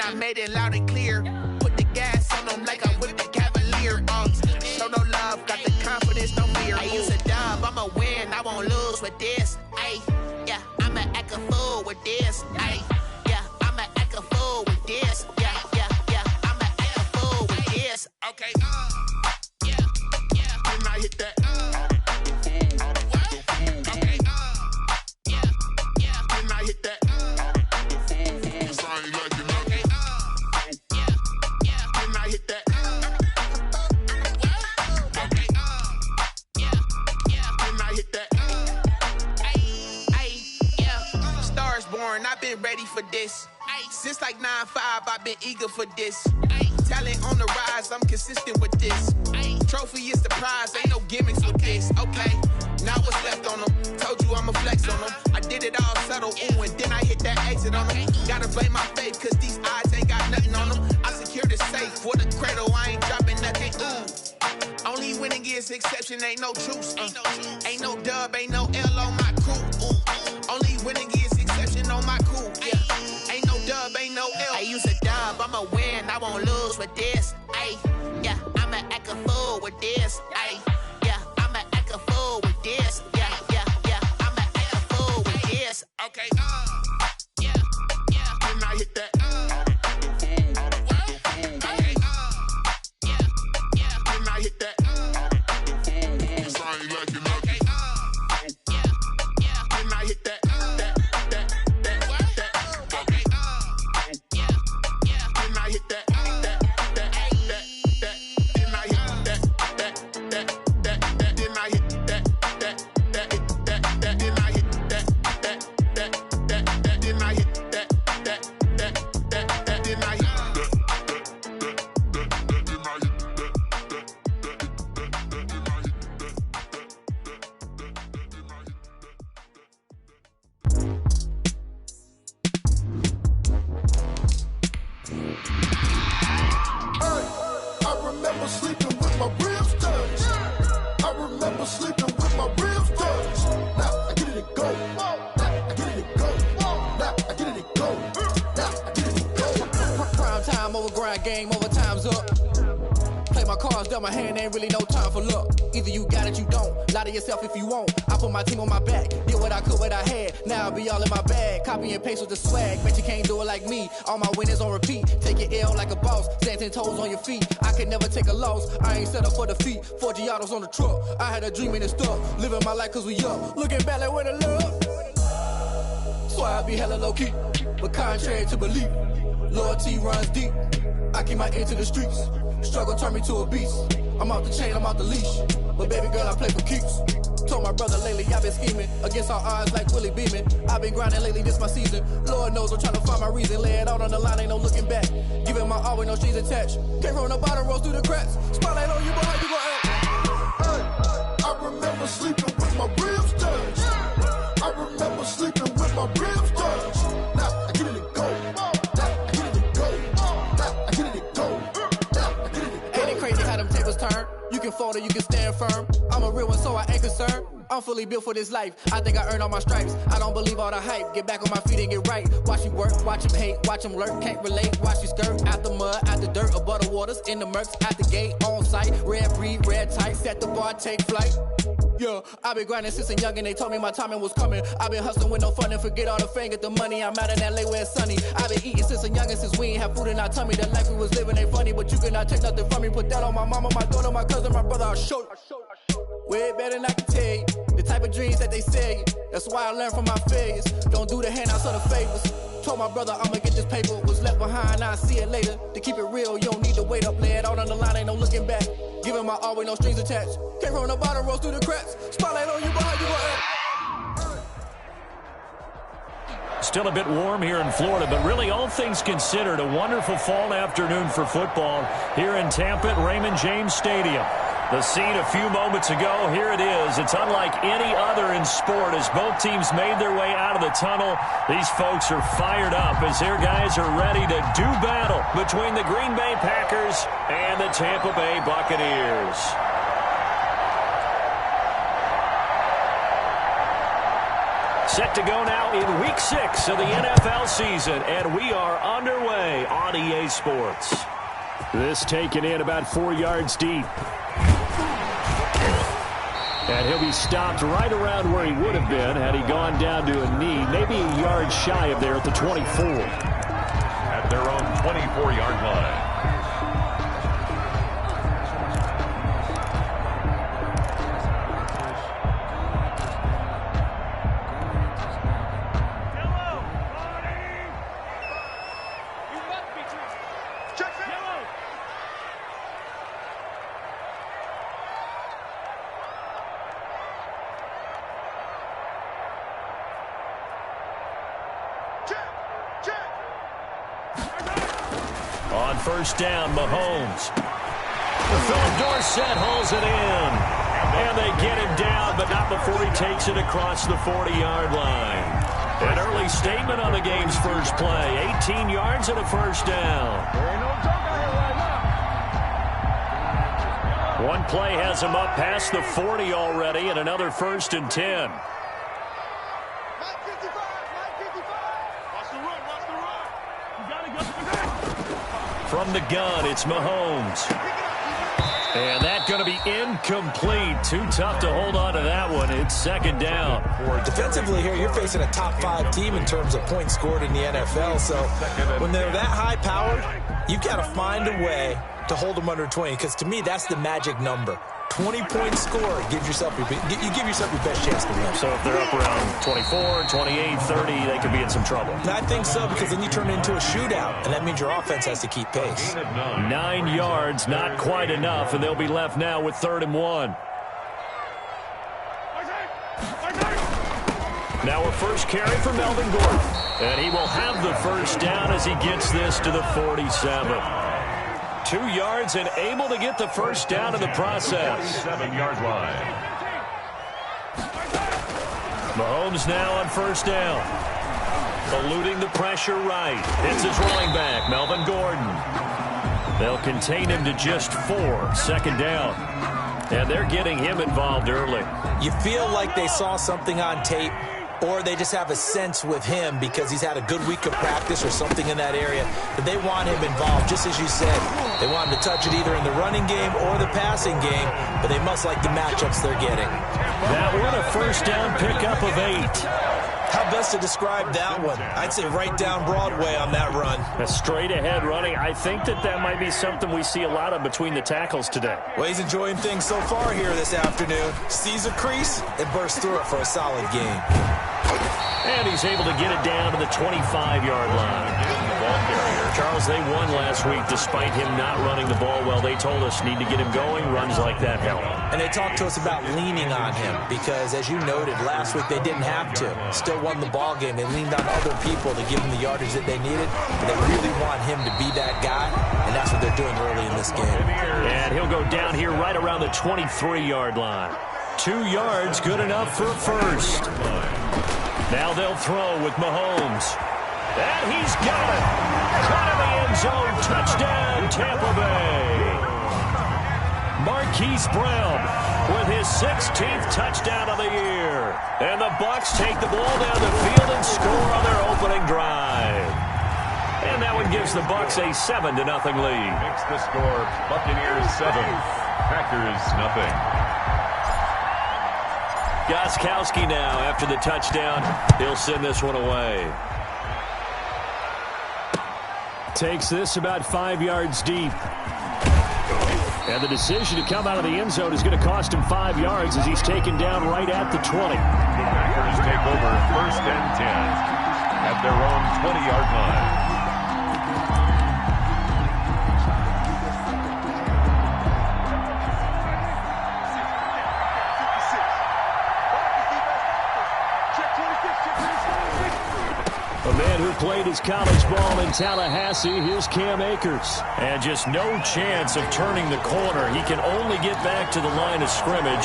I made it loud and clear. Put the gas on them like I'm with the Cavalier. Show no love, got the confidence, no fear. I use a dub, I'ma win, I won't lose with this. Ay, yeah, I'ma act a fool with this. Ay, yeah, I'ma act a fool with this. Yeah, yeah, yeah, I'ma act a fool with this. Okay, yeah, yeah. Then I hit that. Okay, yeah, yeah. Then I hit that. I've been ready for this. Since like 9-5, I've been eager for this. Talent on the rise, I'm consistent with this. Trophy is the prize, ain't no gimmicks with this. Okay, now what's left on them? Told you I'ma flex on them. I did it all subtle, ooh, and then I hit that exit on them. Gotta blame my faith, cause these eyes ain't got nothing on them. I secured the safe for the cradle, I ain't dropping nothing, ooh. Only winning is exception, ain't no truce. Ain't no dub, ain't no L on my crew. Ooh. Only winning is exception on my crew. Yeah. Ain't no dub, ain't no L. I use a dub, I'ma win, I won't lose with this. Ay, yeah, I'ma act a fool with this. Ay, yeah, I'ma act a fool with this. Yeah, yeah, yeah, I'ma act a fool with this. Okay, yeah, yeah. Then I hit that. Okay, yeah, yeah. Then I hit that. Game over, time's up. Play my cards, dealt my hand, ain't really no time for luck. Either you got it, you don't. Lie to yourself if you won't. I put my team on my back, did what I could, what I had. Now I'll be all in my bag. Copy and paste with the swag. Bet you can't do it like me. All my winners on repeat. Take your L like a boss. Stand 10 toes on your feet. I can never take a loss. I ain't set up for defeat. 4 Giottos on the truck. I had a dream and it's stuck. Living my life cause we up. Looking back like where the love. So I be hella low key. But contrary to belief, loyalty runs deep. I keep my ear to the streets. Struggle turned me to a beast. I'm out the chain, I'm out the leash. But baby girl, I play for keeps. Told my brother lately, I've been scheming against all odds like Willie Beeman. I've been grinding lately, this my season. Lord knows I'm trying to find my reason. Lay it out on the line, ain't no looking back. Giving my all with no strings attached. Can't roll no bottom, roll through the cracks. Spotlight on you, but how you gon' act? Hey, I remember sleeping with my ribs touched. I remember sleeping with my ribs touched. Now I get it to go. You can fold or you can stand firm. I'm a real one, so I ain't concerned. I'm fully built for this life. I think I earned all my stripes. I don't believe all the hype. Get back on my feet and get right. Watch you work, watch him hate, watch him lurk. Can't relate, watch you skirt. Out the mud, out the dirt, above the waters, in the murks, out the gate, on site. Red breed, red tight, set the bar, take flight. Yeah, I've been grinding since a young and they told me my timing was coming. I've been hustling with no fun and forget all the fame, get the money. I'm out in LA where it's sunny. I've been eating since a young and since we ain't have food in our tummy. The life we was living ain't funny, but you cannot take nothing from me. Put that on my mama, my daughter, my cousin, my brother, I'll show you. Way better than I can tell you. The type of dreams that they sell you. That's why I learned from my failures. Don't do the handouts or the favors. Told my brother I'ma get this paper. Was left behind, I'll see it later. To keep it real, you don't need to wait up. Lay it out on the line, ain't no looking back. Giving my all with no strings attached. Can't roll no bottom, roll through the cracks. Spotlight on you, but how you gon' act? Still a bit warm here in Florida, but really all things considered, a wonderful fall afternoon for football here in Tampa at Raymond James Stadium. The scene a few moments ago, here it is. It's unlike any other in sport as both teams made their way out of the tunnel. These folks are fired up as their guys are ready to do battle between the Green Bay Packers and the Tampa Bay Buccaneers. Set to go now in Week 6 of the NFL season, and we are underway on EA Sports. This taken in about 4 yards deep. And he'll be stopped right around where he would have been had he gone down to a knee, maybe a yard shy of there at the 24. At their own 24-yard line. On first down, Mahomes. Philip Dorsett hauls it in. And they get him down, but not before he takes it across the 40-yard line. An early statement on the game's first play. 18 yards and a first down. One play has him up past the 40 already, and another 1st and 10. From the gun, it's Mahomes. And that's going to be incomplete. Too tough to hold on to that one. It's 2nd down. Defensively here, you're facing a top 5 team in terms of points scored in the NFL. So when they're that high-powered, you've got to find a way to hold them under 20. Because to me, that's the magic number. 20-point score, you give yourself your best chance to win. So if they're up around 24, 28, 30, they could be in some trouble. And I think so, because then you turn it into a shootout, and that means your offense has to keep pace. 9 yards, not quite enough, and they'll be left now with 3rd and 1. Now a first carry for Melvin Gordon, and he will have the first down as he gets this to the 47. 2 yards and able to get the first down in the process. 7-yard line. Mahomes now on first down. Eluding the pressure right. It's his running back, Melvin Gordon. They'll contain him to just 4. 2nd down. And they're getting him involved early. You feel like they saw something on tape, or they just have a sense with him because he's had a good week of practice or something in that area that they want him involved. Just as you said, they want him to touch it either in the running game or the passing game, but they must like the matchups they're getting. That one a first down pickup of 8. How best to describe that one? I'd say right down Broadway on that run. A straight ahead running. I think that might be something we see a lot of between the tackles today. Well, he's enjoying things so far here this afternoon. Sees a crease and bursts through it for a solid game. And he's able to get it down to the 25-yard line. Ball carrier. Charles, they won last week despite him not running the ball well. They told us need to get him going. Runs like that help. And they talked to us about leaning on him because, as you noted, last week they didn't have to. Still won the ball game. They leaned on other people to give him the yardage that they needed. But they really want him to be that guy, and that's what they're doing early in this game. And he'll go down here right around the 23-yard line. 2 yards, good enough for a first. Now they'll throw with Mahomes. And he's got it. Out of the end zone. Touchdown, Tampa Bay. Marquise Brown with his 16th touchdown of the year. And the Bucs take the ball down the field and score on their opening drive. And that one gives the Bucs a 7-0 lead. Makes the score Buccaneers 7, Packers nothing. Gostkowski now after the touchdown. He'll send this one away. Takes this about 5 yards deep. And the decision to come out of the end zone is going to cost him 5 yards as he's taken down right at the 20. The Packers take over 1st and 10 at their own 20-yard line. A man who played his college ball in Tallahassee, here's Cam Akers. And just no chance of turning the corner. He can only get back to the line of scrimmage.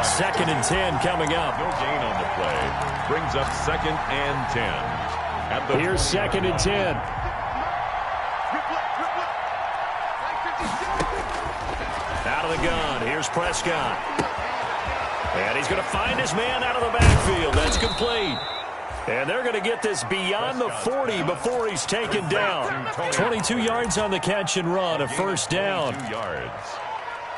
2nd and 10 coming up. No gain on the play. Brings up 2nd and 10. Here's 2nd and 10. Out of the gun. Here's Prescott. And he's going to find his man out of the backfield. That's complete. And they're going to get this beyond the 40 before he's taken down. 22 yards on the catch and run, a first down.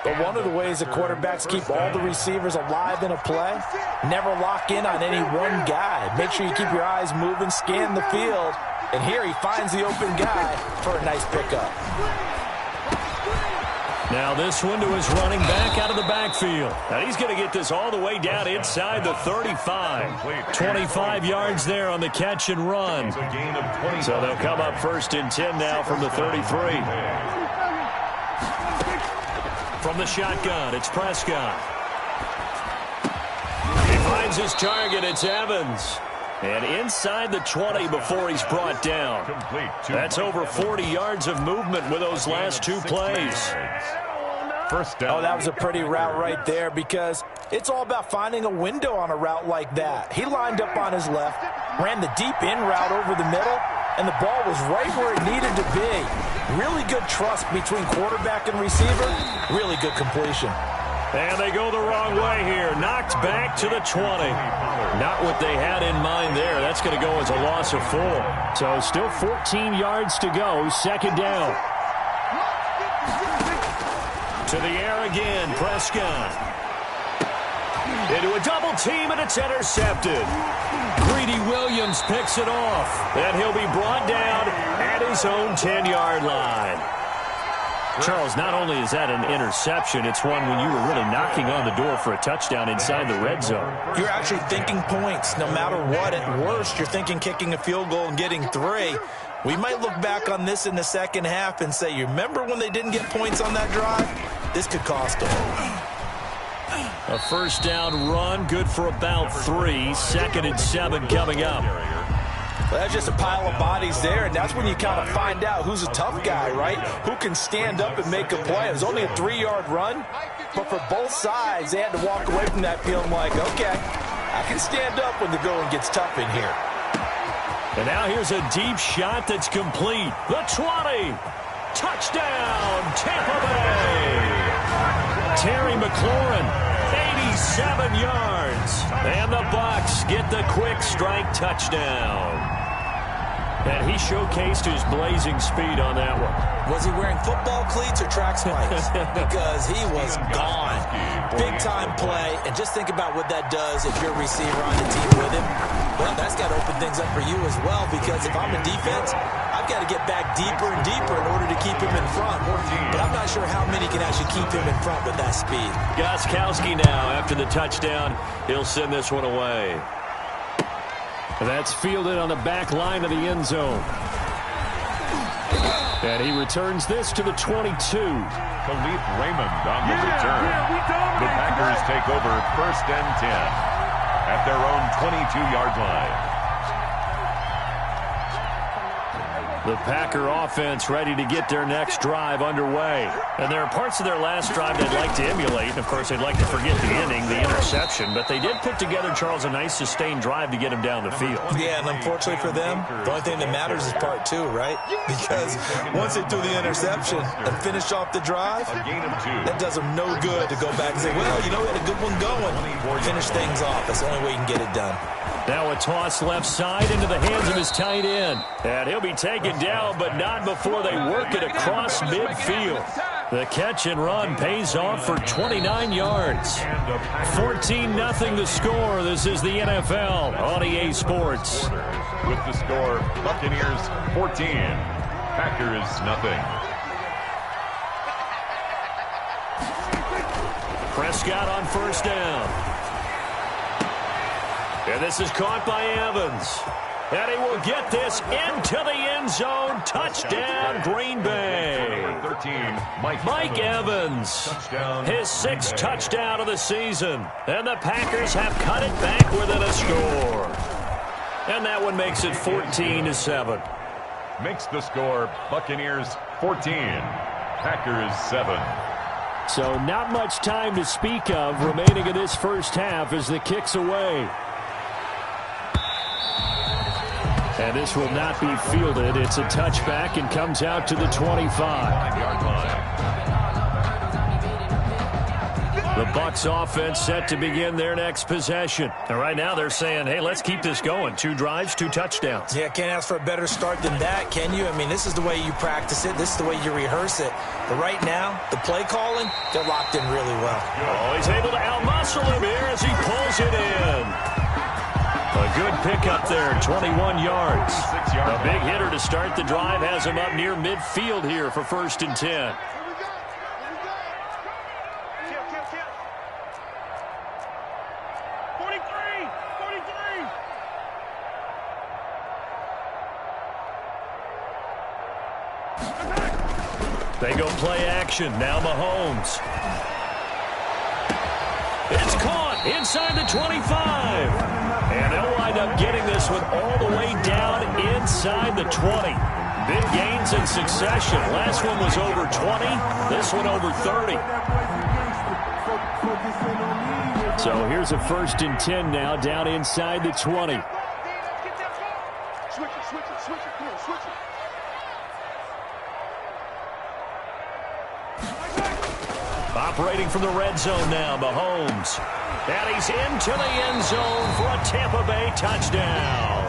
But one of the ways the quarterbacks keep all the receivers alive in a play, never lock in on any one guy. Make sure you keep your eyes moving, scan the field. And here he finds the open guy for a nice pickup. Now this one to his running back out of the backfield. Now he's going to get this all the way down inside the 35. 25 yards there on the catch and run. So they'll come up 1st and 10 now from the 33. From the shotgun, it's Prescott. He finds his target, it's Evans. And inside the 20 before he's brought down. That's over 40 yards of movement with those last 2 plays. First down. Oh, that was a pretty route right there because it's all about finding a window on a route like that. He lined up on his left, ran the deep in route over the middle, and the ball was right where it needed to be. Really good trust between quarterback and receiver. Really good completion. And they go the wrong way here. Knocked back to the 20. Not what they had in mind there. That's going to go as a loss of 4. So still 14 yards to go. 2nd down. To the air again, Prescott. Into a double team, and it's intercepted. Greedy Williams picks it off. And he'll be brought down at his own 10-yard line. Charles, not only is that an interception, it's one when you were really knocking on the door for a touchdown inside the red zone. You're actually thinking points. No matter what, at worst, you're thinking kicking a field goal and getting 3. We might look back on this in the second half and say, you remember when they didn't get points on that drive? This could cost them. A first down run, good for about 3. 2nd and 7 coming up. Well, that's just a pile of bodies there, and that's when you kind of find out who's a tough guy, right? Who can stand up and make a play. It was only a 3-yard run, but for both sides, they had to walk away from that feeling like, okay, I can stand up when the going gets tough in here. And now here's a deep shot that's complete. The 20. Touchdown, Tampa Bay. Terry McLaurin, 87 yards. And the Bucs get the quick strike touchdown. And he showcased his blazing speed on that one. Was he wearing football cleats or track spikes? Because he was gone. Big-time play. And just think about what that does if you're a receiver on the team with him. Well, that's got to open things up for you as well, because if I'm in defense, I've got to get back deeper and deeper in order to keep him in front. But I'm not sure how many can actually keep him in front with that speed. Gostkowski now, after the touchdown, he'll send this one away. That's fielded on the back line of the end zone. And he returns this to the 22. Khalif Raymond on the return. The Packers take over 1st and 10 at their own 22-yard line. The Packer offense ready to get their next drive underway. And there are parts of their last drive they'd like to emulate. And, of course, they'd like to forget the inning, the interception. But they did put together, Charles, a nice sustained drive to get him down the field. Yeah, and unfortunately for them, the only thing that matters is part 2, right? Because once they do the interception and finish off the drive, that does them no good to go back and say, well, you know, we had a good one going. Finish things off. That's the only way you can get it done. Now a toss left side into the hands of his tight end. And he'll be taken down, but not before they work it across midfield. The catch and run pays off for 29 yards. 14-0 the score. This is the NFL on EA Sports. With the score, Buccaneers 14, Packers nothing. Prescott on first down. And this is caught by Evans. And he will get this into the end zone. Touchdown, Green Bay. 13, Mike Evans. His 6th touchdown of the season. And the Packers have cut it back within a score. And that one makes it 14-7. Makes the score Buccaneers 14, Packers 7. So not much time to speak of remaining in this first half as the kick's away. And this will not be fielded. It's a touchback and comes out to the 25. The Bucs offense set to begin their next possession. And right now they're saying, hey, let's keep this going. 2 drives, 2 touchdowns. Yeah, can't ask for a better start than that, can you? I mean, this is the way you practice it. This is the way you rehearse it. But right now, the play calling, they're locked in really well. Oh, he's able to outmuscle him here as he pulls it in. A good pickup there, 21 yards. A big hitter to start the drive has him up near midfield here for 1st and 10. They go play action. Now Mahomes. It's caught inside the 25. And they'll wind up getting this one all the way down inside the 20. Big gains in succession. Last one was over 20. This one over 30. So here's a 1st and 10 now down inside the 20. Operating from the red zone now, Mahomes. And he's into the end zone for a Tampa Bay touchdown.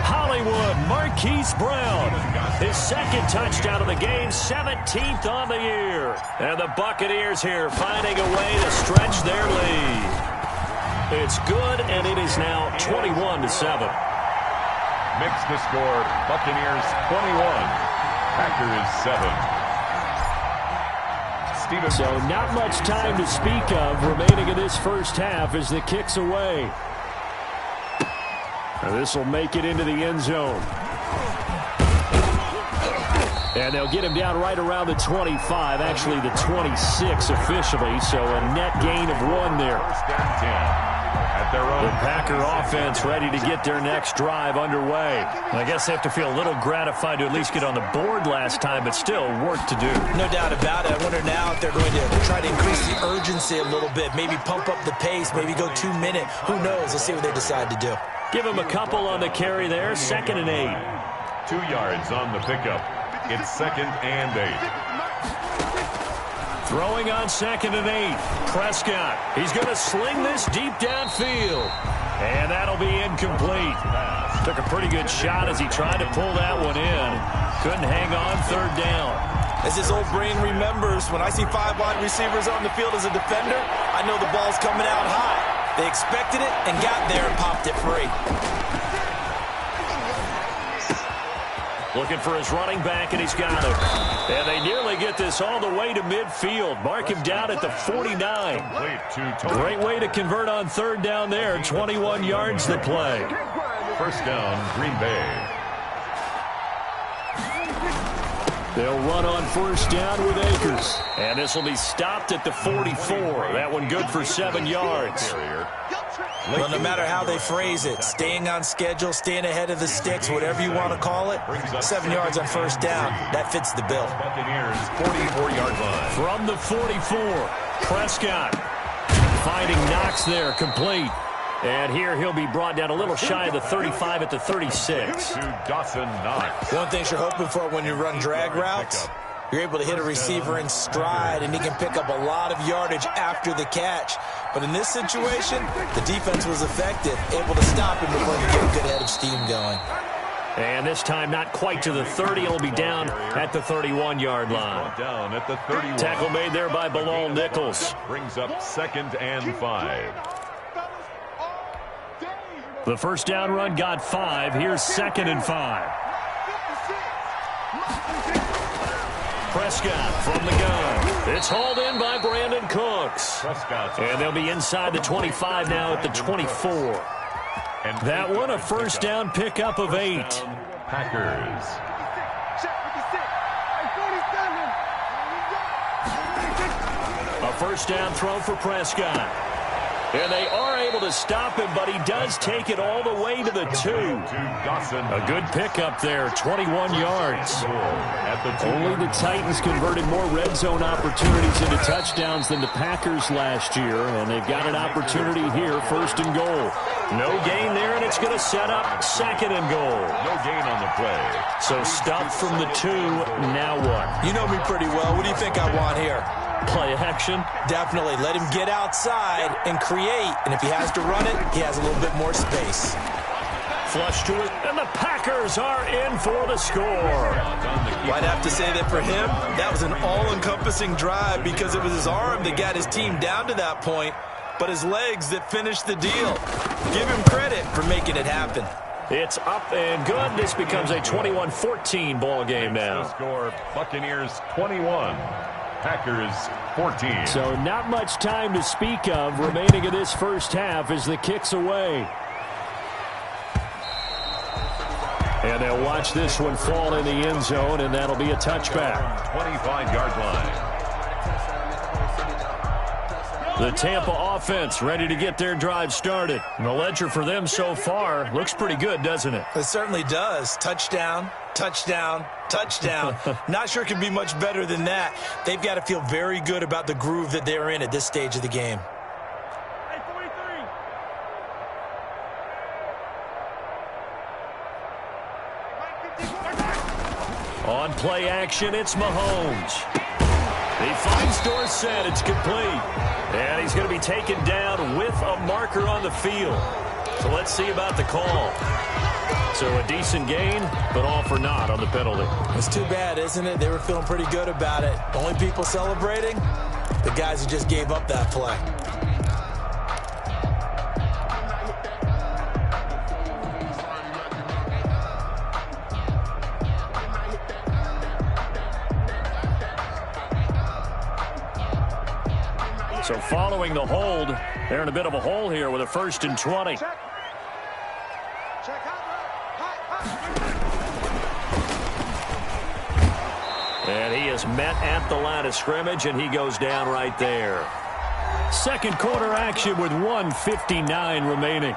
Hollywood, Marquise Brown. His 2nd touchdown of the game, 17th on the year. And the Buccaneers here finding a way to stretch their lead. It's good, and it is now 21-7. Makes the score, Buccaneers 21, Packers 7. So not much time to speak of remaining in this first half as the kick's away. And this will make it into the end zone. And they'll get him down right around the 25, actually the 26 officially, so a net gain of 1 there. 1st and 10. The Packer offense ready to get their next drive underway. I guess they have to feel a little gratified to at least get on the board last time, but still work to do. No doubt about it. I wonder now if they're going to try to increase the urgency a little bit, maybe pump up the pace, maybe go 2 minute. Who knows? Let's see what they decide to do. Give him a couple on the carry there. 2nd and 8. 2 yards on the pickup. It's 2nd and 8. Throwing on 2nd and 8. Prescott. He's going to sling this deep downfield. And that'll be incomplete. Took a pretty good shot as he tried to pull that one in. Couldn't hang on 3rd down. As his old brain remembers, when I see 5 wide receivers on the field as a defender, I know the ball's coming out high. They expected it and got there and popped it free. Looking for his running back, and he's got him. And they nearly get this all the way to midfield. Mark him down at the 49. Great way to convert on 3rd down there. 21 yards to play. 1st down, Green Bay. They'll run on 1st down with Akers. And this will be stopped at the 44. That one good for 7 yards. Well, no matter how they phrase it, staying on schedule, staying ahead of the sticks, whatever you want to call it, 7 yards on 1st down, that fits the bill. Buccaneers 44-yard line. From the 44, Prescott finding Knox there, complete. And here he'll be brought down a little shy of the 35 at the 36. To Dawson Knox. One thing you're hoping for when you run drag routes, you're able to hit a receiver in stride, and he can pick up a lot of yardage after the catch. But in this situation, the defense was effective, able to stop him before he get a good head of steam going. And this time not quite to the 30. It'll be down at the 31-yard line. Down at the 31. Tackle made there by Bilal Nichols. Brings up 2nd and 5. The 1st down run got 5. Here's 2nd and 5. Prescott from the gun. It's hauled in by Brandon Cooks. And they'll be inside the 25 now at the 24. And that one a 1st down pickup of 8. Packers. A 1st down throw for Prescott. And they are able to stop him, but he does take it all the way to the 2. A good pickup there, 21 yards. Only the Titans converted more red zone opportunities into touchdowns than the Packers last year, and they've got an opportunity here, 1st and goal. No gain there, and it's going to set up 2nd and goal. No gain on the play. So stuffed from the 2, now what? You know me pretty well. What do you think I want here? Play action. Definitely. Let him get outside and create. And if he has to run it, he has a little bit more space. Flush to it, and the Packers are in for the score. I'd have to say that for him, that was an all-encompassing drive because it was his arm that got his team down to that point, but his legs that finished the deal. Give him credit for making it happen. It's up and good. This becomes a 21-14 ball game now. Score, Buccaneers 21, Packers 14. So not much time to speak of remaining in this first half as the kick's away. And they'll watch this one fall in the end zone, and that'll be a touchback. 25-yard line. The Tampa offense ready to get their drive started. And the ledger for them so far looks pretty good, doesn't it? It certainly does. Touchdown, touchdown, touchdown. Not sure it can be much better than that. They've got to feel very good about the groove that they're in at this stage of the game. On play action, it's Mahomes. He finds Dorsett. It's complete. And he's going to be taken down with a marker on the field. So let's see about the call. So a decent gain, but all for naught on the penalty. It's too bad, isn't it? They were feeling pretty good about it. Only people celebrating, the guys who just gave up that play. So following the hold, they're in a bit of a hole here with a 1st and 20. And he is met at the line of scrimmage, and he goes down right there. Second quarter action with 1:59 remaining.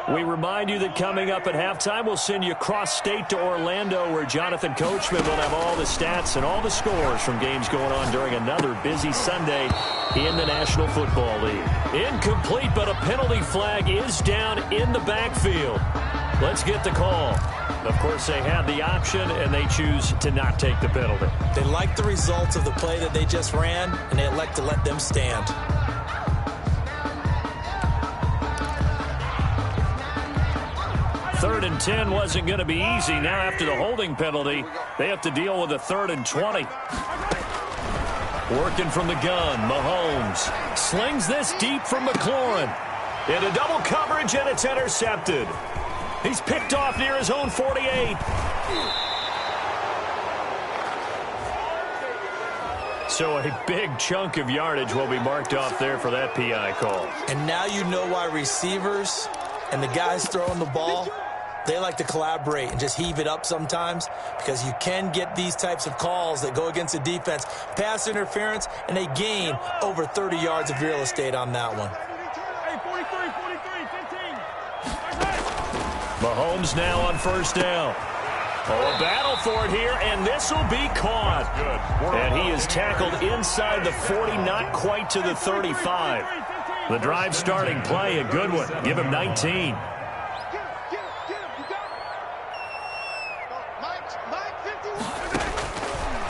We remind you that coming up at halftime, we'll send you cross-state to Orlando, where Jonathan Coachman will have all the stats and all the scores from games going on during another busy Sunday in the National Football League. Incomplete, but a penalty flag is down in the backfield. Let's get the call. Of course, they had the option, and they choose to not take the penalty. They like the results of the play that they just ran, and they elect to let them stand. 3rd and 10 wasn't going to be easy. Now after the holding penalty, they have to deal with a 3rd and 20. Working from the gun, Mahomes slings this deep from McLaurin. Into double coverage, and it's intercepted. He's picked off near his own 48. So a big chunk of yardage will be marked off there for that PI call. And now you know why receivers and the guys throwing the ball, they like to collaborate and just heave it up sometimes, because you can get these types of calls that go against the defense. Pass interference, and they gain over 30 yards of real estate on that one. Mahomes now on 1st down. Oh, a battle for it here, and this will be caught. And he is tackled inside the 40, not quite to the 35. The drive starting play, a good one. Give him 19.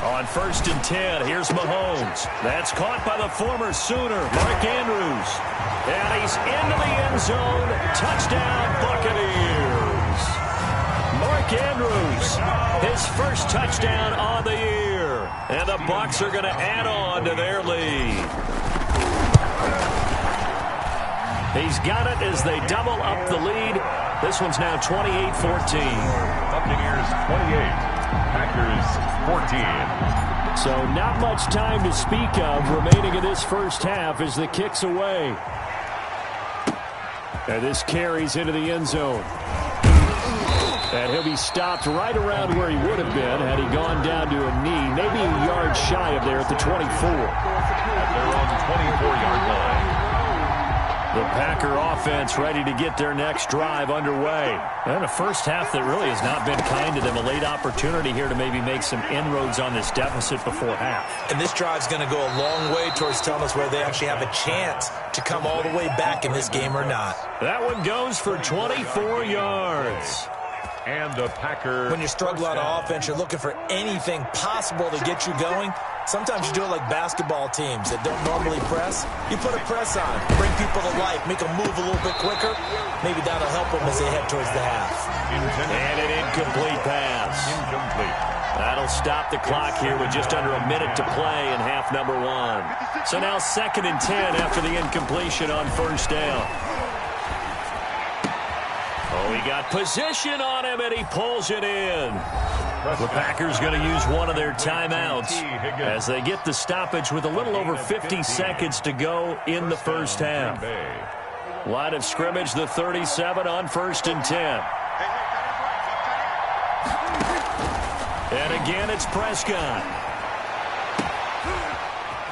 On 1st and 10, here's Mahomes. That's caught by the former Sooner, Mark Andrews. And he's into the end zone. Touchdown, Buccaneers. Mark Andrews, his first touchdown on the year. And the Bucs are going to add on to their lead. He's got it as they double up the lead. This one's now 28-14. Buccaneers 28. Packers 14. So not much time to speak of remaining in this first half as the kick's away. And this carries into the end zone. And he'll be stopped right around where he would have been had he gone down to a knee, maybe a yard shy of there at the 24. At their own 24-yard line. The Packer offense ready to get their next drive underway. And a first half that really has not been kind to them. A late opportunity here to maybe make some inroads on this deficit before half. And this drive's going to go a long way towards telling us whether they actually have a chance to come all the way back in this game or not. That one goes for 24 yards. And the Packer. When you're struggling on offense, you're looking for anything possible to get you going. Sometimes you do it like basketball teams that don't normally press. You put a press on, bring people to life, make them move a little bit quicker. Maybe that'll help them as they head towards the half. And an incomplete pass. Incomplete. That'll stop the clock here with just under a minute to play in half number 1. So now 2nd and 10 after the incompletion on first down. Oh, he got position on him, and he pulls it in. The Packers going to use one of their timeouts as they get the stoppage with a little over 50 seconds to go in the first half. Line of scrimmage, the 37 on 1st and 10. And again, it's Prescott.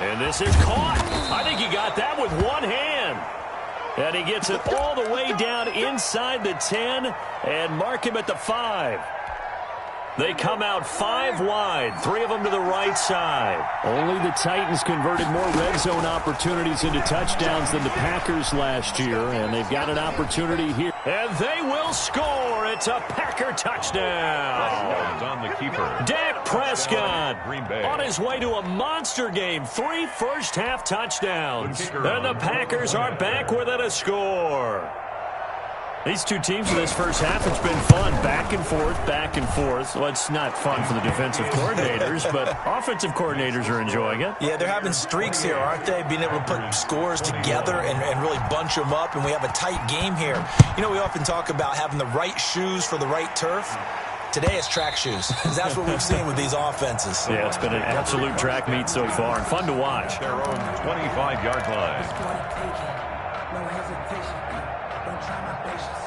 And this is caught. I think he got that with one hand. And he gets it all the way down inside the 10 and mark him at the 5. They come out 5 wide, 3 of them to the right side. Only the Titans converted more red zone opportunities into touchdowns than the Packers last year, and they've got an opportunity here. And they will score. It's a Packer touchdown. On the keeper. Dak Prescott on his way to a monster game. 3 first-half touchdowns. And the Packers are back within a score. These two teams in this first half, it's been fun. Back and forth, back and forth. Well, it's not fun for the defensive coordinators, but offensive coordinators are enjoying it. Yeah, they're having streaks here, aren't they? Being able to put scores together and really bunch them up, and we have a tight game here. You know, we often talk about having the right shoes for the right turf. Today it's track shoes, because that's what we've seen with these offenses. Yeah, it's been an absolute track meet so far, and fun to watch. Their own 25-yard line. No hesitation. Don't try my patience.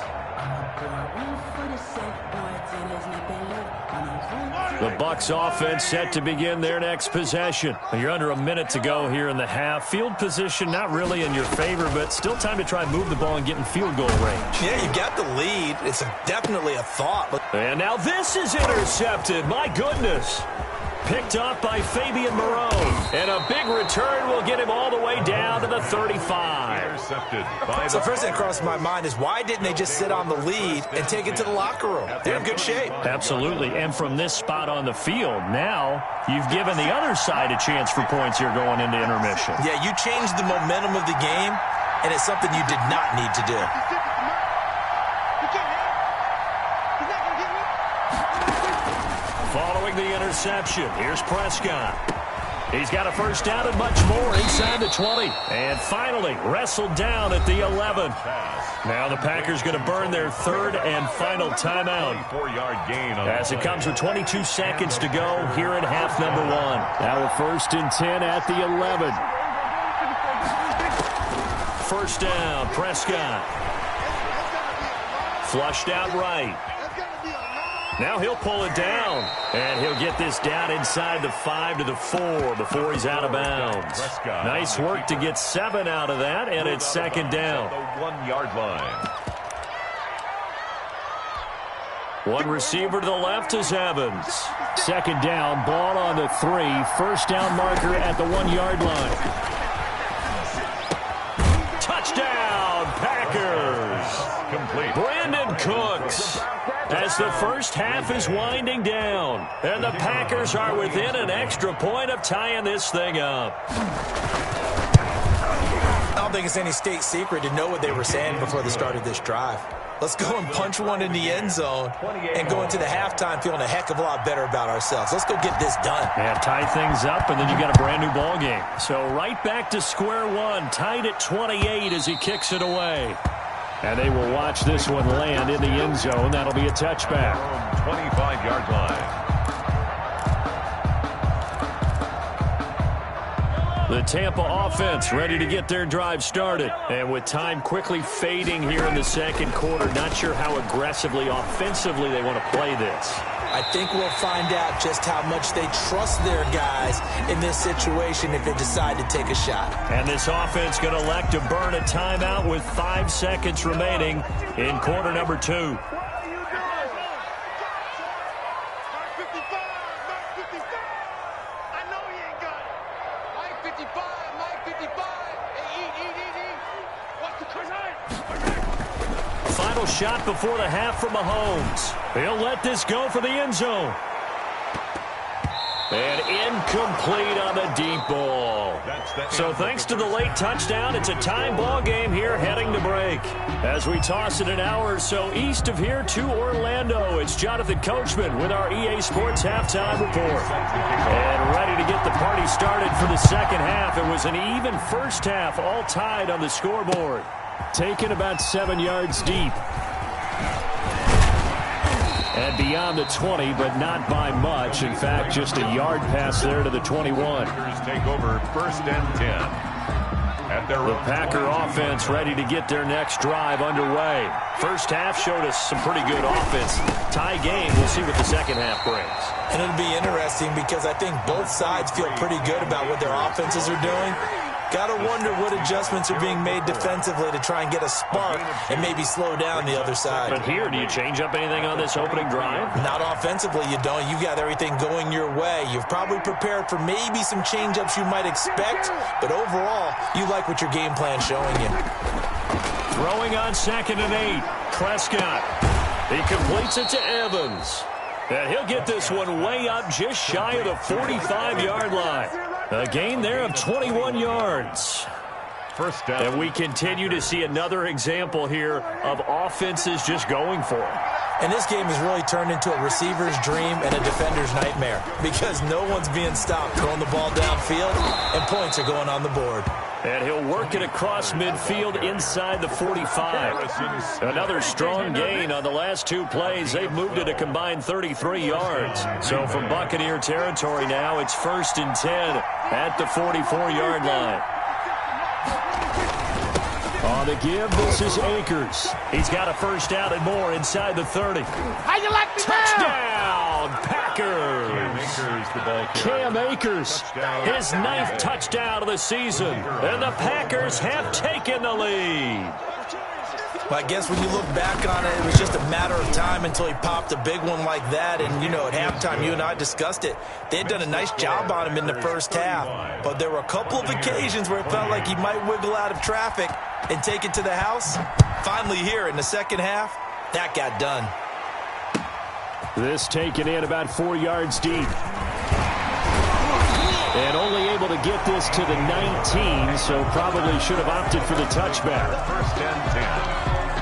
The Bucs offense set to begin their next possession. You're under a minute to go here in the half. Field position not really in your favor, but still time to try and move the ball and get in field goal range. Yeah, you got the lead. It's definitely a thought. And now this is intercepted. My goodness. Picked off by Fabian Moreau. And a big return will get him all the way down to the 35. Intercepted by So first thing that crossed my mind is why didn't they just sit on the lead and take it to the locker room? They're in good shape. Absolutely. And from this spot on the field, now you've given the other side a chance for points here going into intermission. Yeah, you changed the momentum of the game, and it's something you did not need to do. Following the interception, here's Prescott. He's got a first down and much more inside the 20. And finally, wrestled down at the 11. Now the Packers going to burn their 3rd and final timeout. 4-yard gain as it comes with 22 seconds to go here in half number 1. Now a 1st and 10 at the 11. First down, Prescott. Flushed out right. Now he'll pull it down, and he'll get this down inside the 5 to the 4 before he's out of bounds. Nice work to get 7 out of that, and it's 2nd down. The 1-yard line. One receiver to the left is Evans. 2nd down, ball on the 3. First down marker at the 1-yard line. Touchdown, Packers. Complete. Brandon Cooks. As the first half is winding down, and the Packers are within an extra point of tying this thing up. I don't think it's any state secret to know what they were saying before the start of this drive. Let's go and punch one in the end zone and go into the halftime feeling a heck of a lot better about ourselves. Let's go get this done. Yeah, tie things up, and then you got a brand new ball game. So right back to square one, tied at 28 as he kicks it away. And they will watch this one land in the end zone. That'll be a touchback. 25-yard line. The Tampa offense ready to get their drive started. And with time quickly fading here in the second quarter, not sure how aggressively, offensively they want to play this. I think we'll find out just how much they trust their guys in this situation if they decide to take a shot. And this offense going to elect to burn a timeout with 5 seconds remaining in quarter number 2. Final shot before the half from Mahomes. He'll let this go for the end zone. And incomplete on the deep ball. So thanks to the late touchdown, it's a time ball game here heading to break. As we toss it an hour or so east of here to Orlando, it's Jonathan Coachman with our EA Sports Halftime Report. And ready to get the party started for the second half. It was an even first half, all tied on the scoreboard. Taken about 7 yards deep. And beyond the 20, but not by much. In fact, just a yard pass there to the 21. Take over first and 10. The Packer offense ready to get their next drive underway. First half showed us some pretty good offense. Tie game, we'll see what the second half brings. And it'll be interesting because I think both sides feel pretty good about what their offenses are doing. Got to wonder what adjustments are being made defensively to try and get a spark and maybe slow down the other side. But here, do you change up anything on this opening drive? Not offensively, you don't. You got everything going your way. You've probably prepared for maybe some change-ups you might expect, but overall, you like what your game plan's showing you. Throwing on 2nd and 8. Prescott. He completes it to Evans. And he'll get this one way up just shy of the 45-yard line. A gain there of 21 yards. First down. And we continue to see another example here of offenses just going for it. And this game has really turned into a receiver's dream and a defender's nightmare because no one's being stopped throwing the ball downfield, and points are going on the board. And he'll work it across midfield inside the 45. Another strong gain on the last 2 plays. They've moved it a combined 33 yards. So from Buccaneer territory now, it's 1st and 10 at the 44-yard line. On the give, this is Akers. He's got a first down and more inside the 30. How you like me Touchdown, Packers. Cam Akers, his 9th touchdown of the season. And the Packers have taken the lead. Well, I guess when you look back on it, it was just a matter of time until he popped a big one like that. And, you know, at halftime, you and I discussed it. They had done a nice job on him in the first half. But there were a couple of occasions where it felt like he might wiggle out of traffic and take it to the house. Finally here in the second half, that got done. This taken in about 4 yards deep. And only able to get this to the 19, so probably should have opted for the touchback. First and 10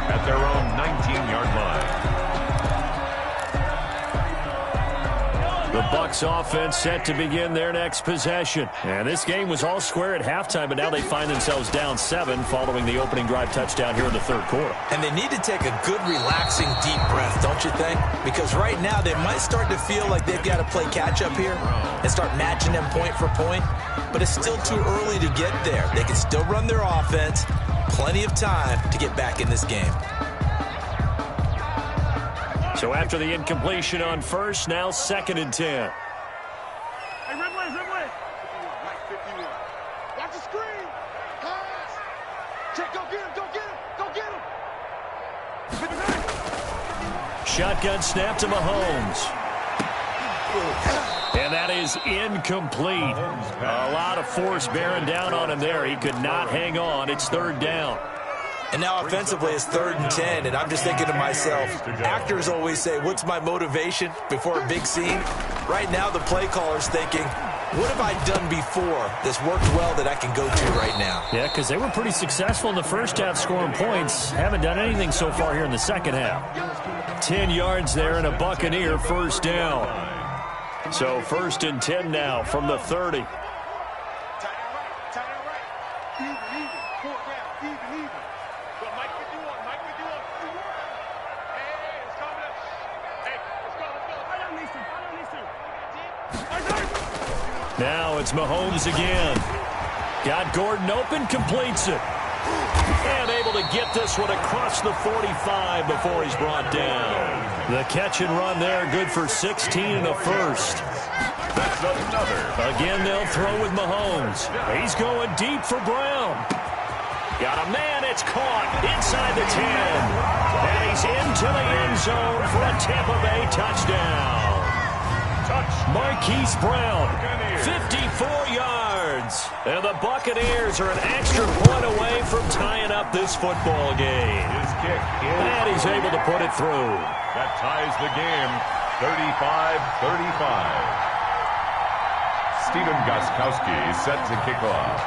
at their own 19-yard line. The Bucs offense set to begin their next possession. And this game was all square at halftime, but now they find themselves down 7 following the opening drive touchdown here in the third quarter. And they need to take a good, relaxing, deep breath, don't you think? Because right now they might start to feel like they've got to play catch-up here and start matching them point for point. But it's still too early to get there. They can still run their offense. Plenty of time to get back in this game. So after the incompletion on first, now 2nd and 10. Hey, red way. Mike 51. Watch the screen. Pass. Check, go get him. Shotgun snap to Mahomes. And that is incomplete. A lot of force bearing down on him there. He could not hang on. It's 3rd down. And now offensively it's 3rd and 10, and I'm just thinking to myself, actors always say, what's my motivation before a big scene? Right now the play caller's thinking, what have I done before that's worked well that I can go to right now? Yeah, because they were pretty successful in the first half scoring points. Haven't done anything so far here in the second half. 10 yards there and a Buccaneer first down. So 1st and 10 now from the 30. Now it's Mahomes again. Got Gordon open, completes it. And able to get this one across the 45 before he's brought down. The catch and run there, good for 16 and a first. That's another. Again, they'll throw with Mahomes. He's going deep for Brown. Got a man, it's caught inside the 10. And he's into the end zone for a Tampa Bay touchdown. Marquise Brown, 54 yards. And the Buccaneers are an extra point away from tying up this football game. His kick is And he's able to put it through. That ties the game, 35-35. Stephen Gostkowski set to kick off.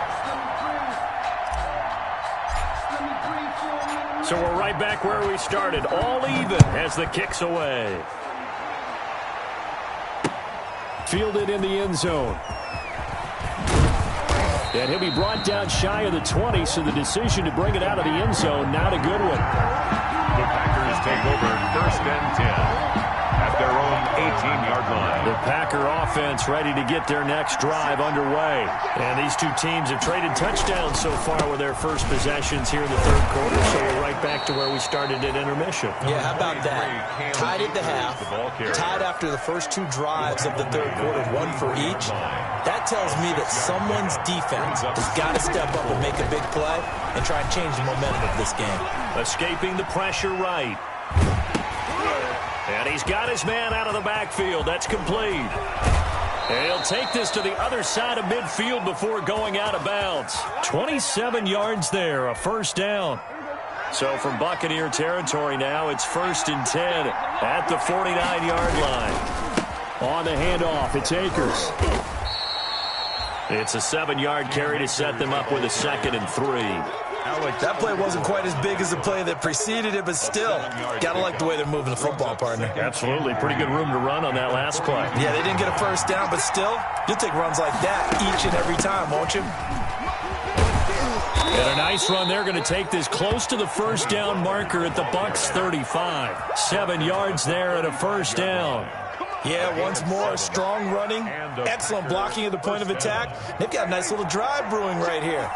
So we're right back where we started, all even as the kick's away. Fielded in the end zone. And he'll be brought down shy of the 20, so the decision to bring it out of the end zone, not a good one. The Packers take over 1st and 10 at their own 18-yard line. The Packer offense ready to get their next drive underway. And these two teams have traded touchdowns so far with their first possessions here in the third quarter, so we're right back to where we started at intermission. Yeah, how about that? Tied at the half, tied after the first two drives of the third quarter, one for each. That tells me that someone's defense has got to step up and make a big play and try and change the momentum of this game. Escaping the pressure right. And he's got his man out of the backfield. That's complete. And he'll take this to the other side of midfield before going out of bounds. 27 yards there, a first down. So from Buccaneer territory now, it's 1st and 10 at the 49-yard line. On the handoff, it's Akers. It's a 7-yard carry to set them up with a 2nd and 3. That play wasn't quite as big as the play that preceded it, but still, gotta like the way they're moving the football, partner. Absolutely. Pretty good room to run on that last play. Yeah, they didn't get a first down, but still, you'll take runs like that each and every time, won't you? And a nice run. They're going to take this close to the first down marker at the Bucs 35. 7 yards there and a first down. Yeah, once more, strong running, excellent blocking at the point of attack. They've got a nice little drive brewing right here.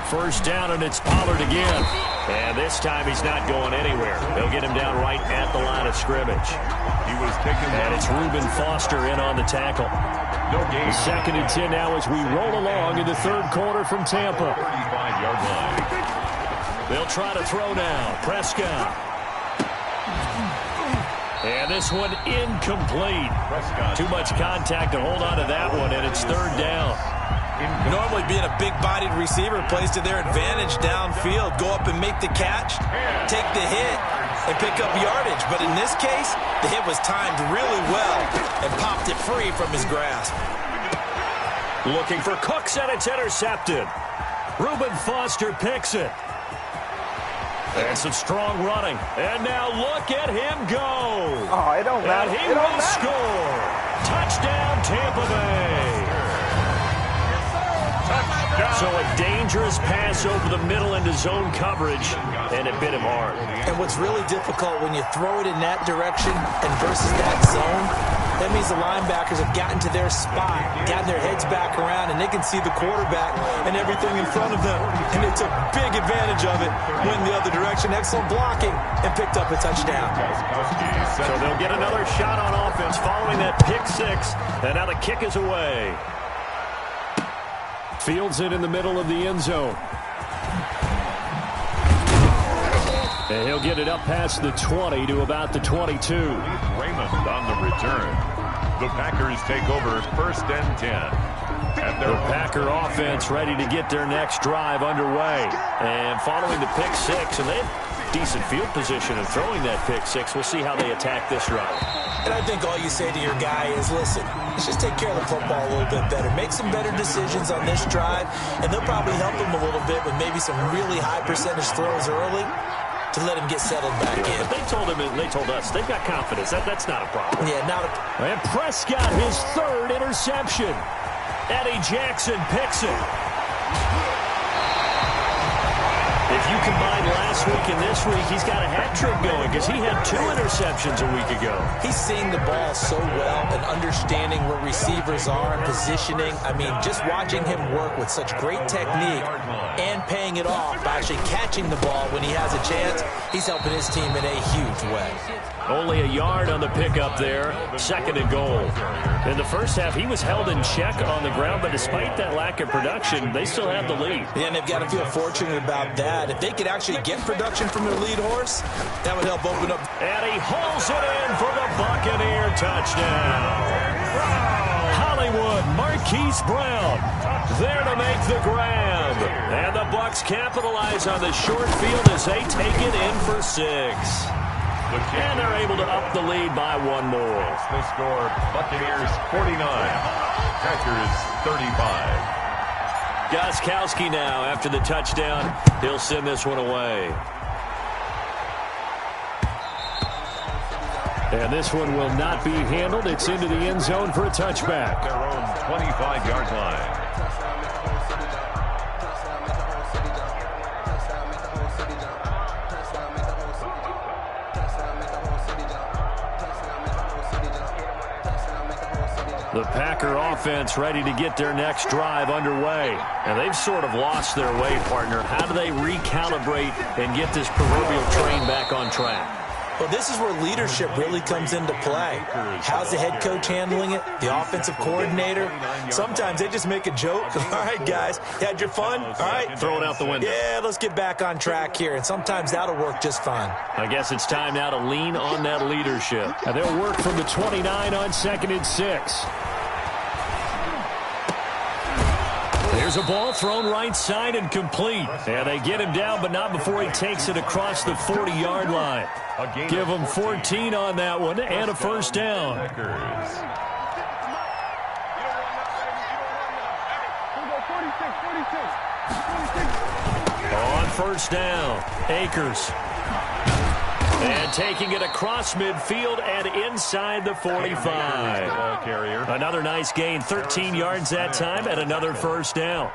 First down, and it's Pollard again. And this time he's not going anywhere. They'll get him down right at the line of scrimmage. He was taken down. And it's Reuben Foster in on the tackle. No game. 2nd and 10 now as we roll along in the third quarter from Tampa. 35-yard line. They'll try to throw now. Prescott. And this one incomplete. Too much contact to hold on to that one, and it's 3rd down. Normally being a big-bodied receiver plays to their advantage downfield. Go up and make the catch, take the hit, and pick up yardage. But in this case, the hit was timed really well and popped it free from his grasp. Looking for Cooks, and it's intercepted. Reuben Foster picks it. And some strong running. And now look at him go. Oh, it don't matter. And he will score. Touchdown, Tampa Bay. So a dangerous pass over the middle into zone coverage, and it bit him hard. And what's really difficult when you throw it in that direction and versus that zone, that means the linebackers have gotten to their spot, gotten their heads back around, and they can see the quarterback and everything in front of them. And they took big advantage of it, went the other direction, excellent blocking, and picked up a touchdown. So they'll get another shot on offense following that pick six, and now the kick is away. Fields it in the middle of the end zone. And he'll get it up past the 20 to about the 22. Raymond on the return. The Packers take over 1st and 10. The Packer offense ready to get their next drive underway. And following the pick six, and they have decent field position in throwing that pick six. We'll see how they attack this drive. And I think all you say to your guy is, listen, let's just take care of the football a little bit better. Make some better decisions on this drive, and they'll probably help him a little bit with maybe some really high percentage throws early to let him get settled back in. But they told him, and they told us, they've got confidence. That's not a problem. Yeah, not a... And Prescott, his 3rd interception. Eddie Jackson picks it. It's if you combine last week and this week, he's got a hat trick going because he had 2 interceptions a week ago. He's seeing the ball so well and understanding where receivers are and positioning. I mean, just watching him work with such great technique and paying it off by actually catching the ball when he has a chance, he's helping his team in a huge way. Only a yard on the pickup there, 2nd and goal. In the first half, he was held in check on the ground, but despite that lack of production, they still have the lead. Yeah, and they've got to feel fortunate about that. If they could actually get production from their lead horse, that would help open up. And he hauls it in for the Buccaneer touchdown. Hollywood, Marquise Brown, there to make the grab. And the Bucs capitalize on the short field as they take it in for 6. And they're able to up the lead by 1 more. The score, Buccaneers 49, Packers 35. Gostkowski now after the touchdown. He'll send this one away. And this one will not be handled. It's into the end zone for a touchback. Their own 25-yard line. The Packer offense ready to get their next drive underway. And they've sort of lost their way, partner. How do they recalibrate and get this proverbial train back on track? Well, this is where leadership really comes into play. How's the head coach handling it? The offensive coordinator? Sometimes they just make a joke. All right, guys, you had your fun? All right. Throw it out the window. Yeah, let's get back on track here. And sometimes that'll work just fine. I guess it's time now to lean on that leadership. And they'll work from the 29 on 2nd and 6. There's a ball thrown right side and complete. And they get him down, but not before he takes it across the 40-yard line. Give him 14 on that one and a first down. On first down, Akers. And taking it across midfield and inside the 45. Another nice gain, 13 yards that time, and another first down.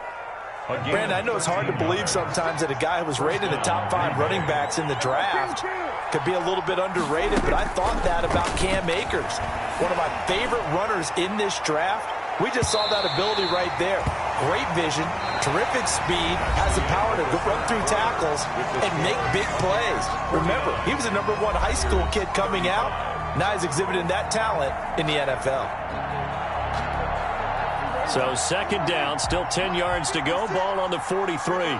Brandon, I know it's hard to believe sometimes that a guy who was rated in the top 5 running backs in the draft could be a little bit underrated, but I thought that about Cam Akers. One of my favorite runners in this draft. We just saw that ability right there. Great vision, terrific speed, has the power to run through tackles and make big plays. Remember, he was a #1 high school kid coming out. Now he's exhibiting that talent in the NFL. So 2nd down, still 10 yards to go. Ball on the 43.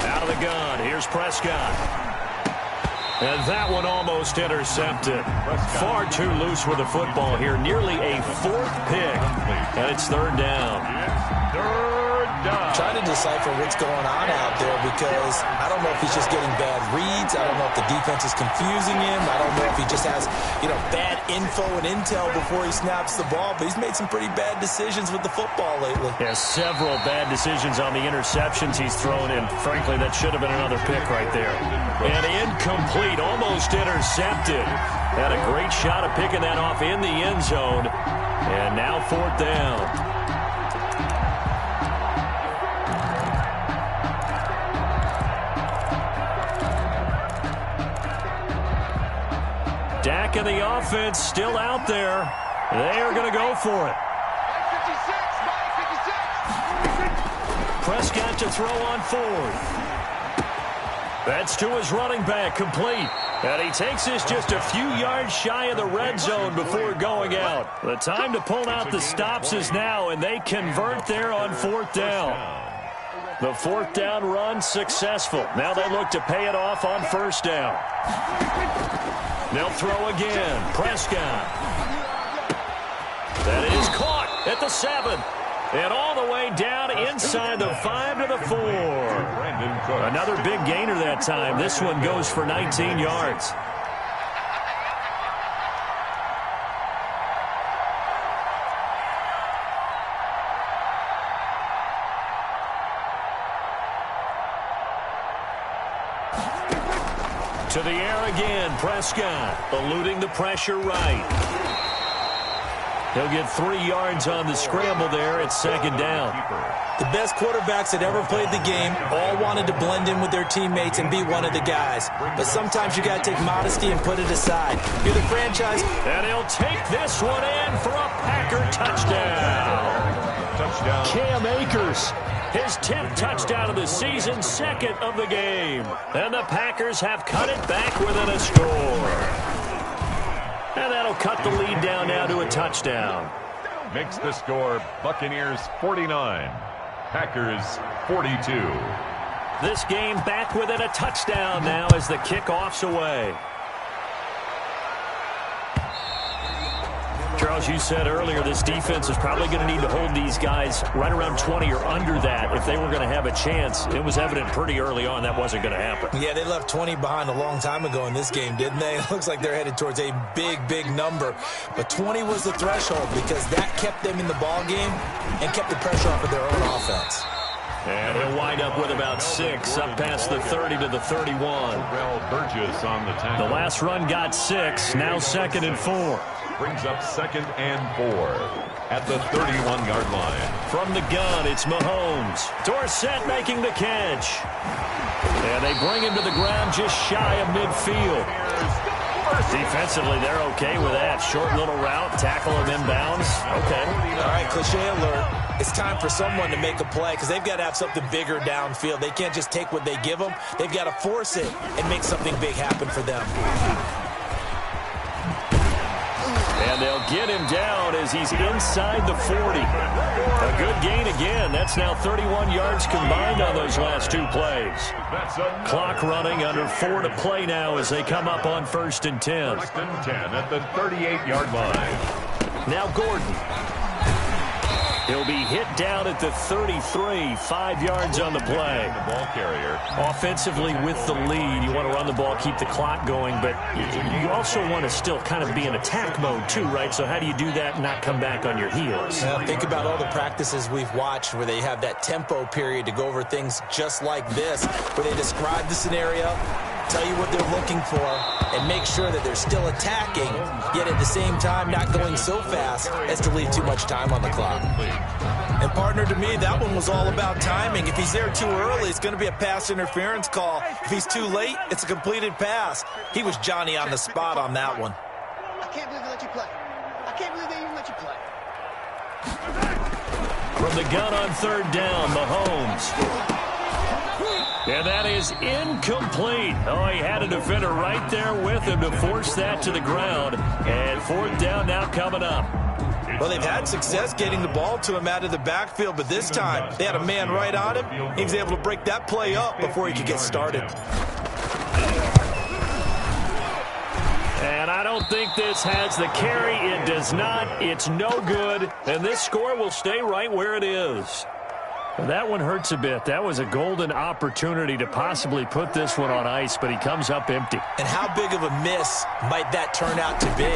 Out of the gun, here's Prescott. And that one almost intercepted. Far too loose with the football here. Nearly a 4th pick. And it's 3rd down. Trying to decipher what's going on out there because I don't know if he's just getting bad reads. I don't know if the defense is confusing him. I don't know if he just has, bad info and intel before he snaps the ball. But he's made some pretty bad decisions with the football lately. Yeah, several bad decisions on the interceptions he's thrown in. Frankly, that should have been another pick right there. And incomplete, almost intercepted. Had a great shot of picking that off in the end zone. And now 4th down. Dak and the offense still out there. They are going to go for it. Prescott to throw on 4th. That's to his running back, complete. And he takes this just a few yards shy of the red zone before going out. The time to pull out the stops is now, and they convert there on 4th down. The 4th down run successful. Now they look to pay it off on 1st down. They'll throw again. Prescott. That is caught at the 7. And all the way down inside the 5 to the 4. Another big gainer that time. This one goes for 19 yards. To the air again, Prescott, eluding the pressure right. He'll get 3 yards on the scramble there at second down. The best quarterbacks that ever played the game all wanted to blend in with their teammates and be one of the guys. But sometimes you got to take modesty and put it aside. You're the franchise. And he'll take this one in for a Packer touchdown. Cam Akers, his 10th touchdown of the season, 2nd of the game. And the Packers have cut it back within a score. And that'll cut the lead down now to a touchdown. Makes the score Buccaneers 49, Packers 42. This game back within a touchdown now as the kickoff's away. Charles, you said earlier this defense is probably going to need to hold these guys right around 20 or under that if they were going to have a chance. It was evident pretty early on that wasn't going to happen. Yeah, they left 20 behind a long time ago in this game, didn't they? It looks like they're headed towards a big number. But 20 was the threshold because that kept them in the ball game and kept the pressure off of their own offense. And he'll wind up with about 6, up past the 30 to the 31. Burgess on the tackle. The last run got 6, now 2nd and 4. Brings up 2nd and 4 at the 31-yard line. From the gun, it's Mahomes. Dorsett making the catch. And they bring him to the ground just shy of midfield. Defensively, they're okay with that. Short little route, tackle him inbounds. Okay. All right, cliche alert. It's time for someone to make a play because they've got to have something bigger downfield. They can't just take what they give them. They've got to force it and make something big happen for them. And they'll get him down as he's inside the 40. A good gain again. That's now 31 yards combined on those last 2 plays. Clock running under 4 to play now as they come up on 1st and 10. 1st and 10 at the 38-yard line. Now Gordon. He'll be hit down at the 33, 5 yards on the play. The ball carrier. Offensively with the lead, you want to run the ball, keep the clock going, but you also want to still kind of be in attack mode too, right? So how do you do that and not come back on your heels? Well, think about all the practices we've watched where they have that tempo period to go over things just like this, where they describe the scenario, tell you what they're looking for, and make sure that they're still attacking, yet at the same time not going so fast as to leave too much time on the clock. And partner, to me, that one was all about timing. If he's there too early, it's going to be a pass interference call. If he's too late, it's a completed pass. He was Johnny on the spot on that one. I can't believe they let you play. I can't believe they even let you play. From the gun on 3rd down, Mahomes. And that is incomplete. Oh, he had a defender right there with him to force that to the ground. And 4th down now coming up. Well, they've had success getting the ball to him out of the backfield, but this time they had a man right on him. He was able to break that play up before he could get started. And I don't think this has the carry. It does not. It's no good. And this score will stay right where it is. That one hurts a bit. That was a golden opportunity to possibly put this one on ice, but he comes up empty. And how big of a miss might that turn out to be?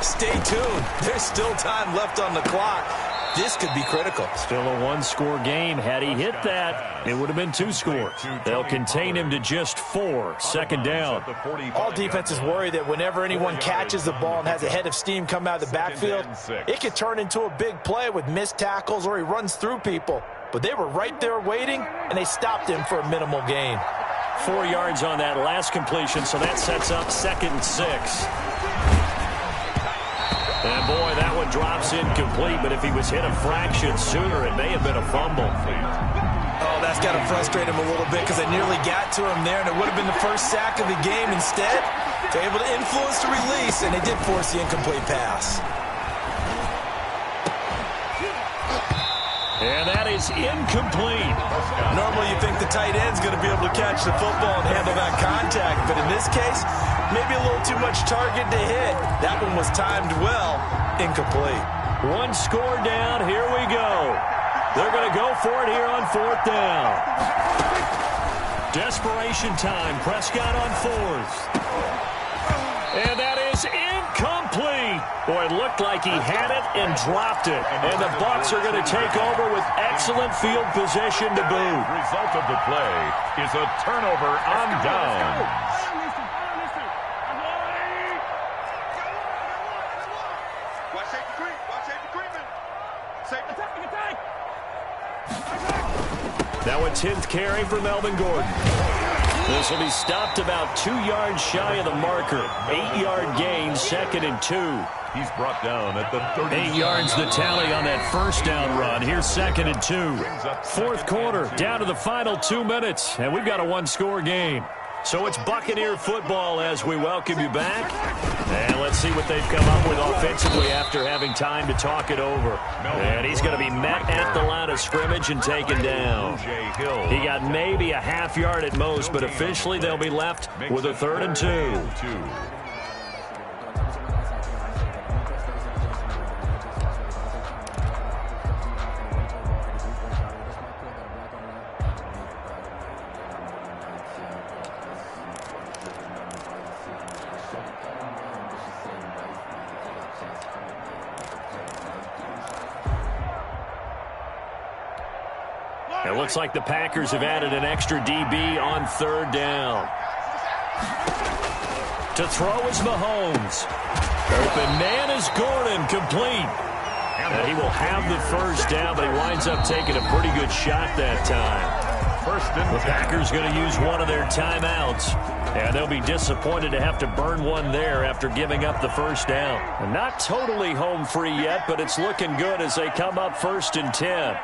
Stay tuned. There's still time left on the clock. This could be critical. Still a 1-score game. Had he hit that, it would have been 2 scores. They'll contain him to just 4. 2nd down. All defenses worry that whenever anyone catches the ball and has a head of steam come out of the backfield, it could turn into a big play with missed tackles or he runs through people. But they were right there waiting, and they stopped him for a minimal gain. 4 yards on that last completion, so that sets up 2nd and 6. And, boy, that one drops incomplete, but if he was hit a fraction sooner, it may have been a fumble. Oh, that's got to frustrate him a little bit because I nearly got to him there, and it would have been the first sack of the game. Instead, they're able to influence the release, and they did force the incomplete pass. And that is incomplete. Normally you think the tight end's going to be able to catch the football and handle that contact, but in this case, maybe a little too much target to hit. That one was timed well, incomplete. 1 score down, here we go. They're going to go for it here on 4th down. Desperation time, Prescott on 4th. And that is incomplete. Boy, it looked like he had it and dropped it. And the Bucs are going to take over with excellent field position to boot. The result of the play is a turnover on downs. Watch safety creep. Watch safety 10th carry for Melvin Gordon. This will be stopped about 2 yards shy of the marker. 8-yard gain, 2nd and 2. He's brought down at the 30. 8 yards the tally on that first down run. Here's 2nd and 2. Fourth quarter, down to the final 2 minutes, and we've got a one-score game. So it's Buccaneer football as we welcome you back. And let's see what they've come up with offensively after having time to talk it over. And he's going to be met at the line of scrimmage and taken down. He got maybe a half yard at most, but officially they'll be left with a 3rd and 2. It looks like the Packers have added an extra DB on 3rd down. To throw is Mahomes. Open man is Gordon, complete. And he will have the first down, but he winds up taking a pretty good shot that time. The Packers going to use one of their timeouts, and they'll be disappointed to have to burn one there after giving up the first down. And not totally home free yet, but it's looking good as they come up 1st and 10.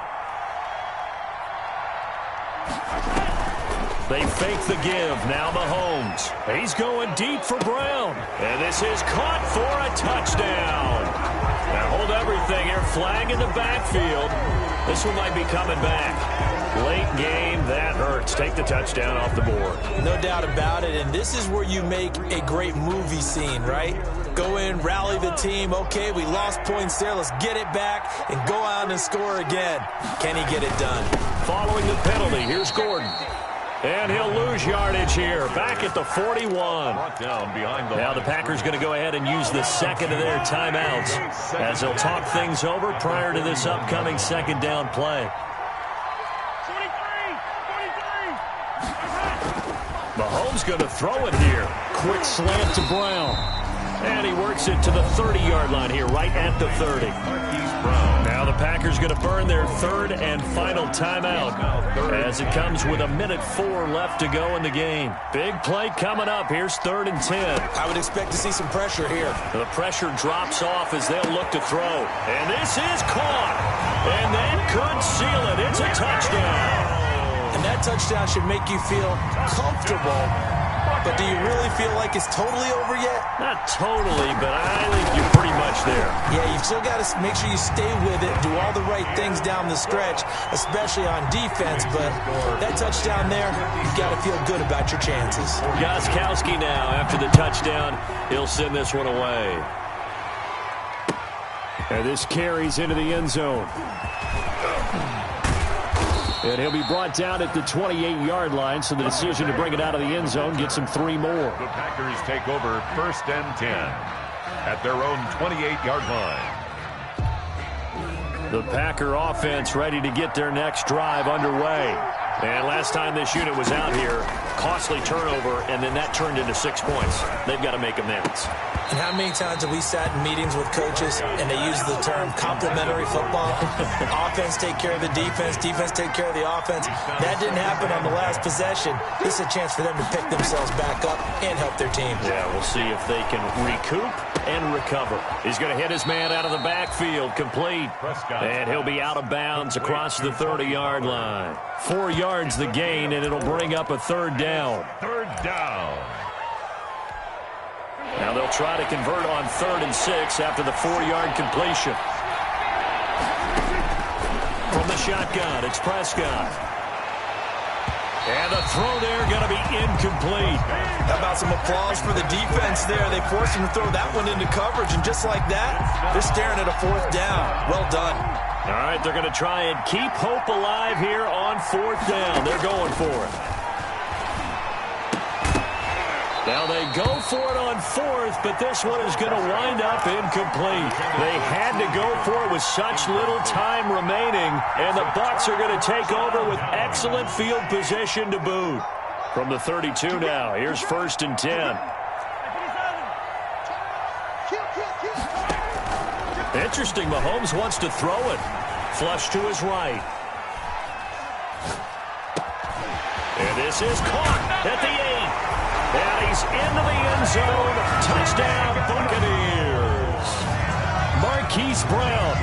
They fake the give. Now Mahomes. He's going deep for Brown. And this is caught for a touchdown. Now hold everything here. Flag in the backfield. This one might be coming back. Late game, that hurts. Take the touchdown off the board. No doubt about it, and this is where you make a great movie scene, right? Go in, rally the team. Okay, we lost points there. Let's get it back and go out and score again. Can he get it done? Following the penalty, here's Gordon. And he'll lose yardage here, back at the 41. Now the Packers going to go ahead and use the second of their timeouts as they'll talk things over prior to this upcoming 2nd down play. Mahomes going to throw it here. Quick slant to Brown. And he works it to the 30-yard line here, right at the 30. Now the Packers going to burn their 3rd and final timeout as it comes with 1:04 left to go in the game. Big play coming up. Here's 3rd and 10. I would expect to see some pressure here. The pressure drops off as they'll look to throw. And this is caught. And that could seal it. It's a touchdown. And that touchdown should make you feel comfortable. But do you really feel like it's totally over yet? Not totally, but I think you're pretty much there. Yeah, you've still got to make sure you stay with it, do all the right things down the stretch, especially on defense. But that touchdown there, you've got to feel good about your chances. Gostkowski now, after the touchdown, he'll send this one away. And this carries into the end zone. And he'll be brought down at the 28-yard line, so the decision to bring it out of the end zone gets him 3 more. The Packers take over 1st and 10 at their own 28-yard line. The Packer offense ready to get their next drive underway. And last time this unit was out here, costly turnover, and then that turned into 6 points. They've got to make amends. And how many times have we sat in meetings with coaches and they use the term complementary football? Offense take care of the defense, defense take care of the offense. That didn't happen on the last possession. This is a chance for them to pick themselves back up and help their team. Yeah, we'll see if they can recoup and recover. He's going to hit his man out of the backfield, complete. And he'll be out of bounds across the 30-yard line. 4 yards the gain, and it'll bring up a 3rd down. 3rd down. Now they'll try to convert on 3rd and 6 after the 4-yard completion. From the shotgun, it's Prescott. And the throw there going to be incomplete. How about some applause for the defense there? They forced him to throw that one into coverage, and just like that, they're staring at a 4th down. Well done. All right, they're going to try and keep hope alive here on 4th down. They're going for it. Now they go for it on 4th, but this one is going to wind up incomplete. They had to go for it with such little time remaining, and the Bucs are going to take over with excellent field position to boot. From the 32 now, here's 1st and 10. Interesting, Mahomes wants to throw it. Flush to his right. And this is caught at the 8. And he's into the end zone. Touchdown, Buccaneers. Marquise Brown,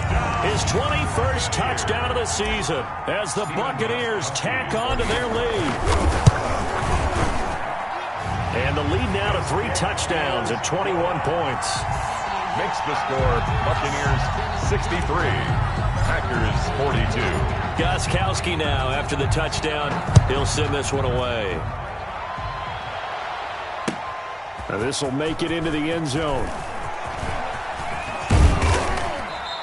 his 21st touchdown of the season as the Buccaneers tack on to their lead. And the lead now to 3 touchdowns at 21 points. Makes the score Buccaneers 63, Packers 42. Gostkowski now after the touchdown. He'll send this one away. Now this will make it into the end zone.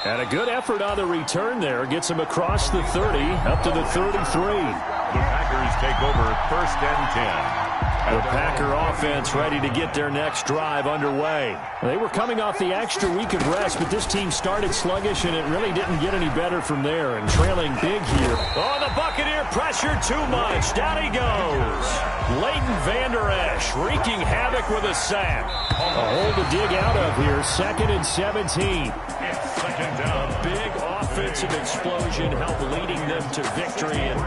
And a good effort on the return there. Gets him across the 30, up to the 33. The Packers take over 1st and 10. The Packer offense ready to get their next drive underway. They were coming off the extra week of rest, but this team started sluggish, and it really didn't get any better from there. And trailing big here. Oh, the Buccaneer pressure too much. Down he goes. Leighton Vander Esch wreaking havoc with a sack. A hole to dig out of here. 2nd and 17. It's 2nd down. A big offensive explosion helped leading them to victory. And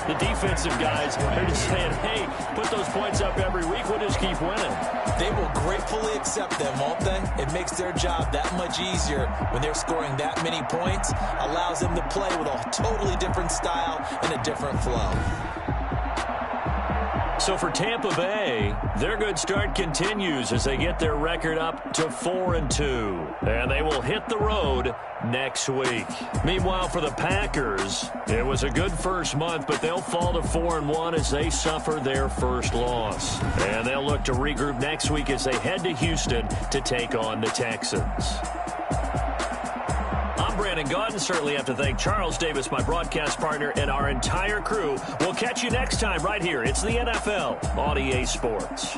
the defensive guys are just saying, hey, put those points up every week. We'll just keep winning. They will gratefully accept them, won't they? It makes their job that much easier when they're scoring that many points. Allows them to play with a totally different style and a different flow. So for Tampa Bay, their good start continues as they get their record up to 4-2. And they will hit the road next week. Meanwhile, for the Packers, it was a good first month, but they'll fall to 4-1 as they suffer their first loss. And they'll look to regroup next week as they head to Houston to take on the Texans. Brandon Gaudin. Certainly have to thank Charles Davis, my broadcast partner, and our entire crew. We'll catch you next time right here. It's the NFL on EA Sports.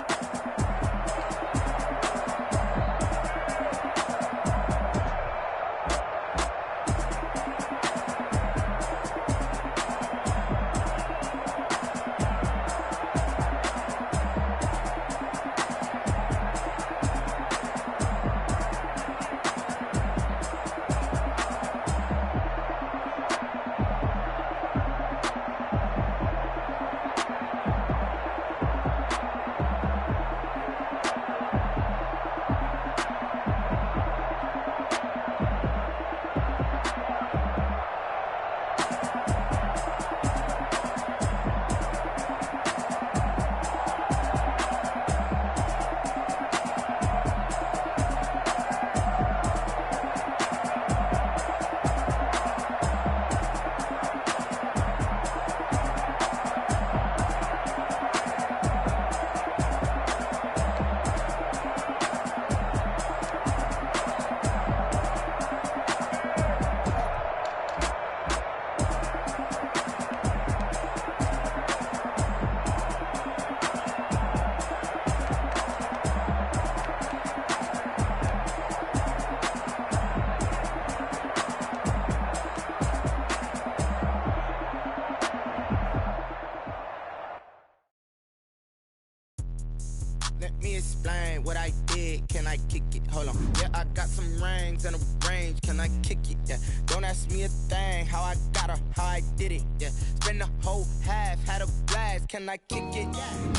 Let me explain what I did. Can I kick it? Hold on. Yeah, I got some rings and a range. Can I kick it? Yeah. Don't ask me a thing. How I got her, how I did it. Yeah. Spend the whole half, had a blast. Can I kick it?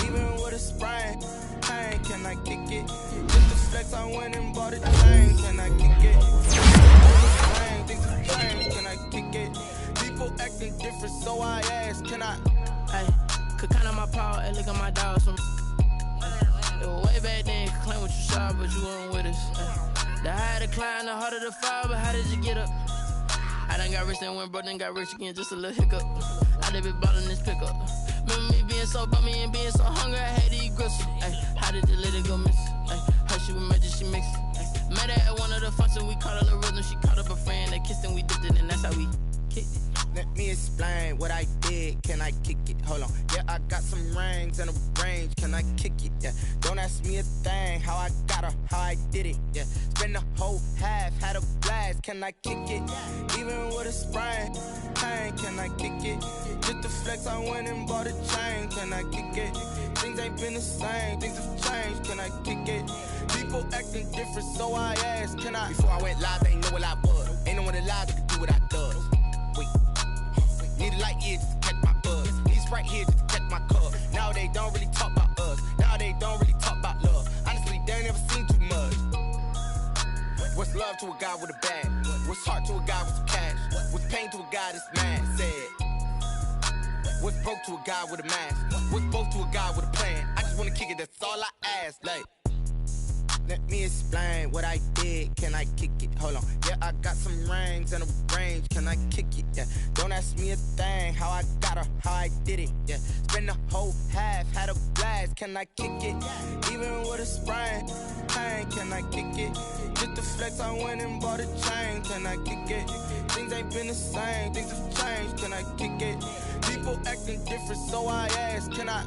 Even with a sprain. Hey, can I kick it? Just the flex, I went and bought a chain. Can I kick it? Things have changed. Can I kick it? People acting different, so I ask. Can I? Hey, could count on my power and look at my dogs from. Way back then, could claim what you saw, but you weren't with us. The higher the climb, the harder the fall, but how did you get up? I done got rich, then went broke, then got rich again, just a little hiccup. I done been ballin' this pickup. Remember me being so bummy and being so hungry, I had to eat gristle. Ay, how did the lady go miss? Ay, her she was magic, she mixed. Met her at one of the functions, we caught a little rhythm, she caught up a friend, they kissed and we dipped it, and that's how we kicked it. Let me explain what I did. Can I kick it? Hold on. Yeah, I got some rings and a range. Can I kick it? Yeah. Don't ask me a thing. How I got her, how I did it. Yeah. Spend the whole half, had a blast. Can I kick it? Even with a sprain. Pain, can I kick it? Just the flex, I went and bought a chain. Can I kick it? Things ain't been the same. Things have changed. Can I kick it? People acting different, so I asked. Can I? Before I went live, they ain't know what I was. Ain't no one alive that could do what I does. Wait. Need a light here just to catch my buzz. Need Sprite here just to catch my cup. Now they don't really talk about us. Now they don't really talk about love. Honestly, they ain't never seen too much. What's love to a guy with a bag? What's heart to a guy with some cash? What's pain to a guy that's mad? Said. What's broke to a guy with a mask? What's both to a guy with a plan? I just wanna kick it, that's all I ask. Like, let me explain what I did. Can I kick it? Hold on. Yeah, I got some rings and a range. Can I kick it? Yeah. Don't ask me a thing. How I got her, how I did it. Yeah. Spend the whole half, had a blast. Can I kick it? Even with a sprain. Pain, can I kick it? Just the flex, I went and bought a chain. Can I kick it? Things ain't been the same. Things have changed. Can I kick it? People acting different, so I ask, can I?